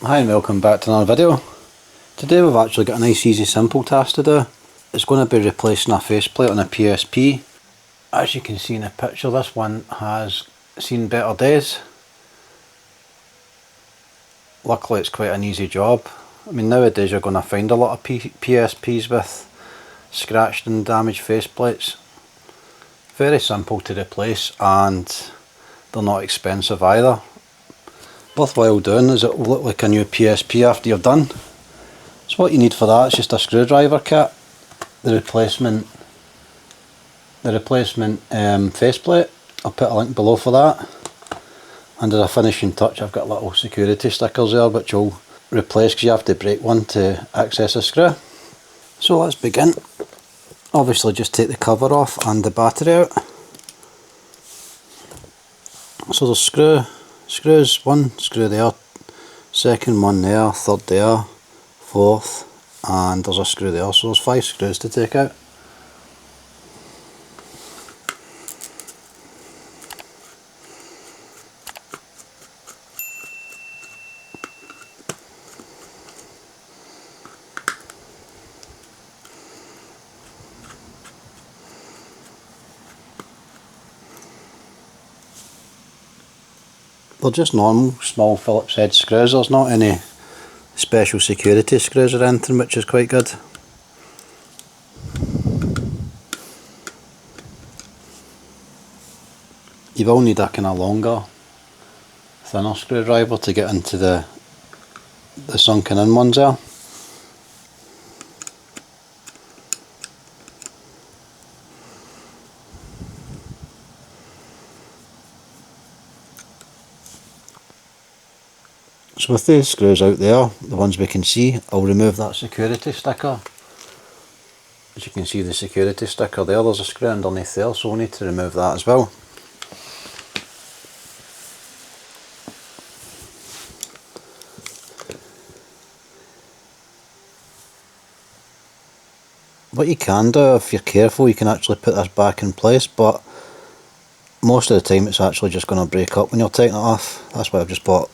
Hi and welcome back to another video. Today we've actually got a nice easy simple task to do. It's going to be replacing a faceplate on a PSP. As you can see in the picture, this one has seen better days. Luckily it's quite an easy job. I mean, nowadays you're going to find a lot of PSPs with scratched and damaged faceplates. Very simple to replace and they're not expensive either. Worthwhile doing, as it will look like a new PSP after you're done. So what you need for that is just a screwdriver kit, the replacement faceplate. I'll put a link below for that. And as a finishing touch, I've got little security stickers there which will replace, because you have to break one to access a screw. So let's begin. Obviously just take the cover off and the battery out. So there's screws, one screw there, second one there, third there, fourth, and there's a screw there, so there's 5 screws to take out. They're just normal small Phillips head screws, there's not any special security screws or anything, which is quite good. You will need a kind of longer, thinner screwdriver to get into the sunken in ones there. So with these screws out there, the ones we can see, I'll remove that security sticker. As you can see, the security sticker there, there's a screw underneath there, so we'll need to remove that as well. What you can do, if you're careful, you can actually put this back in place, but most of the time it's actually just going to break up when you're taking it off. That's why I've just bought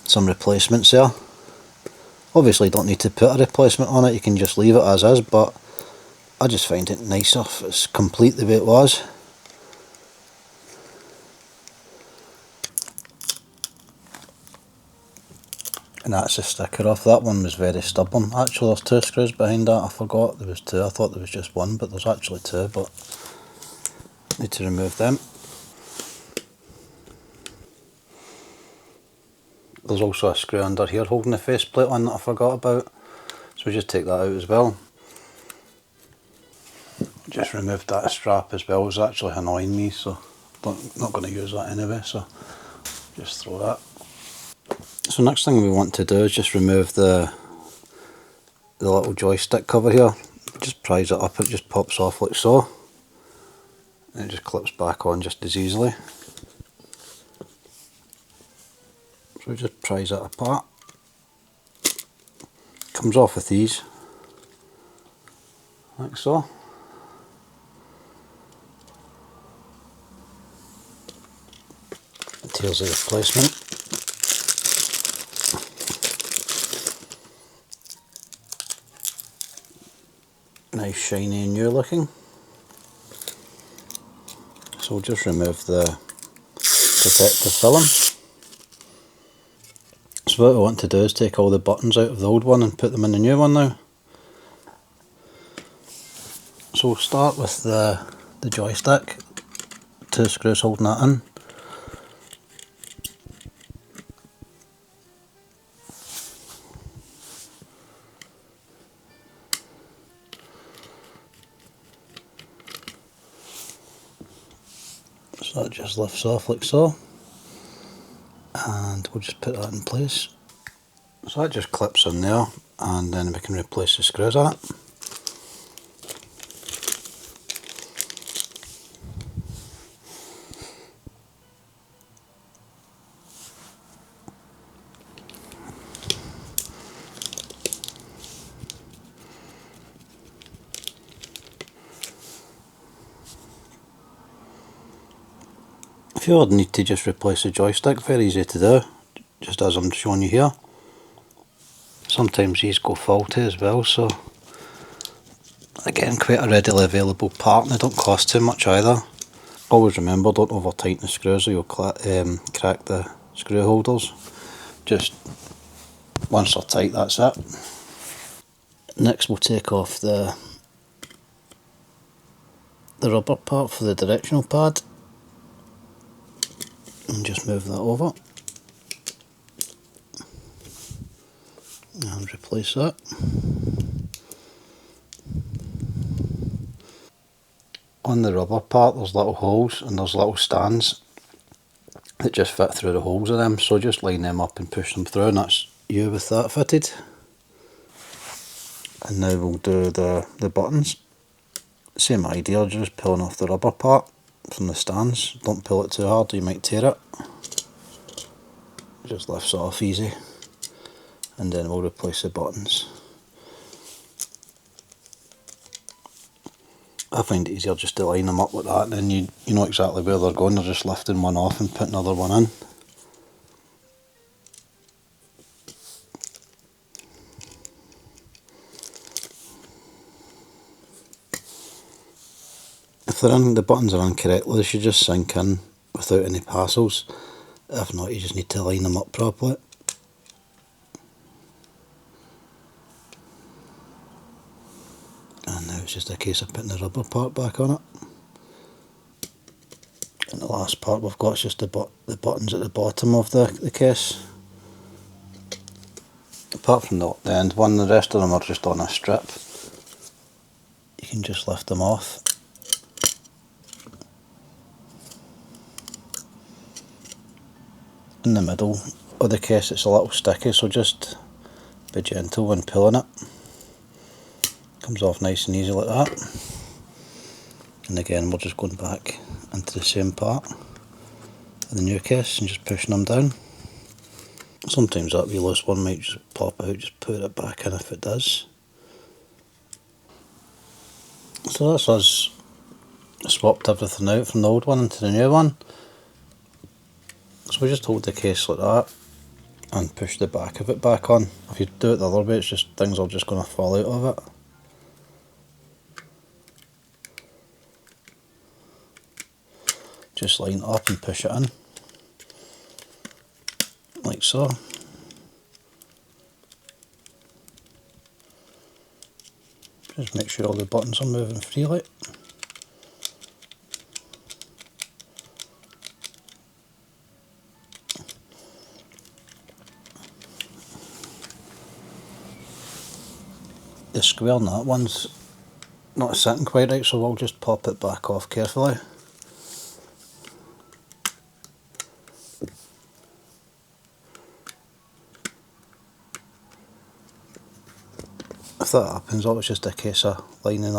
some replacements there. Obviously you don't need to put a replacement on it, you can just leave it as is, but I just find it nicer if it's complete the way it was. And that's the sticker off. That one was very stubborn. Actually there's 2 screws behind that, I forgot there was 2, I thought there was just 1, but there's actually 2, but need to remove them. There's also a screw under here holding the faceplate on that I forgot about, so we just take that out as well. Just removed that strap as well, it was actually annoying me, so I'm not going to use that anyway, so just throw that. So next thing we want to do is just remove the little joystick cover here. Just prise it up, it just pops off like so, and it just clips back on just as easily. So just prise it apart. Comes off with these, like so. And here's the replacement. Nice shiny and new looking. So we'll just remove the protective film. So what we want to do is take all the buttons out of the old one and put them in the new one now. So we'll start with the joystick, 2 screws holding that in. So that just lifts off like so, and we'll just put that in place. So that just clips in there, and then we can replace the screws on it. If you would need to just replace the joystick, very easy to do, just as I'm showing you here. sometimes these go faulty as well, so again, quite a readily available part, and they don't cost too much either. Always remember, don't over tighten the screws or you'll crack the screw holders. Just once they're tight, that's it. Next we'll take off the rubber part for the directional pad and just move that over and replace that. On the rubber part there's little holes and there's little stands that just fit through the holes of them, so just line them up and push them through, and that's you with that fitted. And now we'll do the buttons. Same idea, just pulling off the rubber part from the stands. Don't pull it too hard or you might tear it. It just lifts it off easy. And then we'll replace the buttons. I find it easier just to line them up like that, then you know exactly where they're going. They're just lifting one off and putting another one in. If the buttons are in correctly, they should just sink in without any hassles. If not, you just need to line them up properly. And now it's just a case of putting the rubber part back on it. And the last part we've got is just the buttons at the bottom of the case. Apart from the end one, the rest of them are just on a strip. You can just lift them off. In the middle of the case it's a little sticky, so just be gentle when pulling it. Comes off nice and easy like that. And again, we're just going back into the same part of the new case and just pushing them down. Sometimes that wee loose one might just pop out, just put it back in if it does. So that's us swapped everything out from the old one into the new one. So we just hold the case like that and push the back of it back on. If you do it the other way, it's just things are just going to fall out of it. Just line it up and push it in, like so. Just make sure all the buttons are moving freely. The square in that one's not sitting quite right, so we'll just pop it back off carefully. If that happens, it's just a case of lining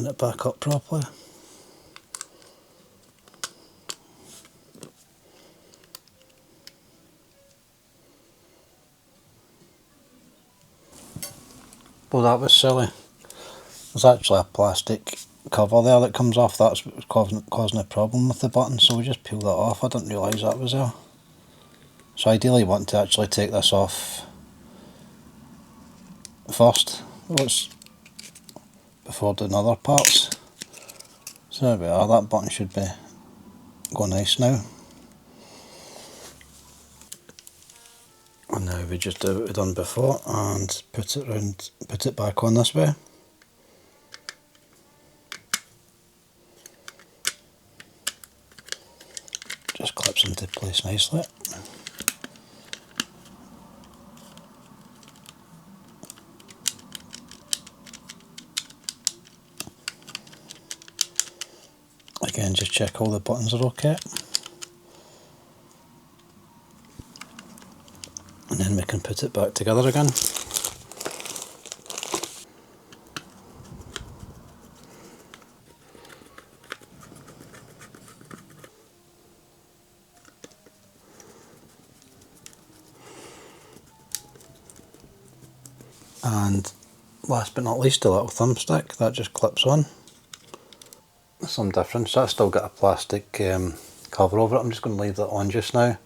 it back up properly. Well, that was silly. There's actually a plastic cover there that comes off. That's what's causing a problem with the button, so we just peeled that off. I didn't realise that was there. So ideally you want to actually take this off first, before doing other parts. So there we are, that button should be going nice now. And now we just do what we've done before and put it back on this way. Just clips into place nicely. Again, just check all the buttons are okay. And then we can put it back together again. And last but not least, a little thumbstick that just clips on. Some difference, that's still got a plastic cover over it. I'm just going to leave that on just now.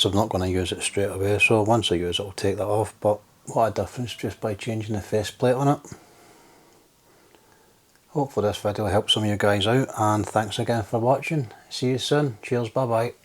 because I'm not going to use it straight away, so once I use it I'll take that off. But what a difference just by changing the faceplate on it. Hopefully this video helps some of you guys out, and thanks again for watching. See you soon. Cheers, bye bye.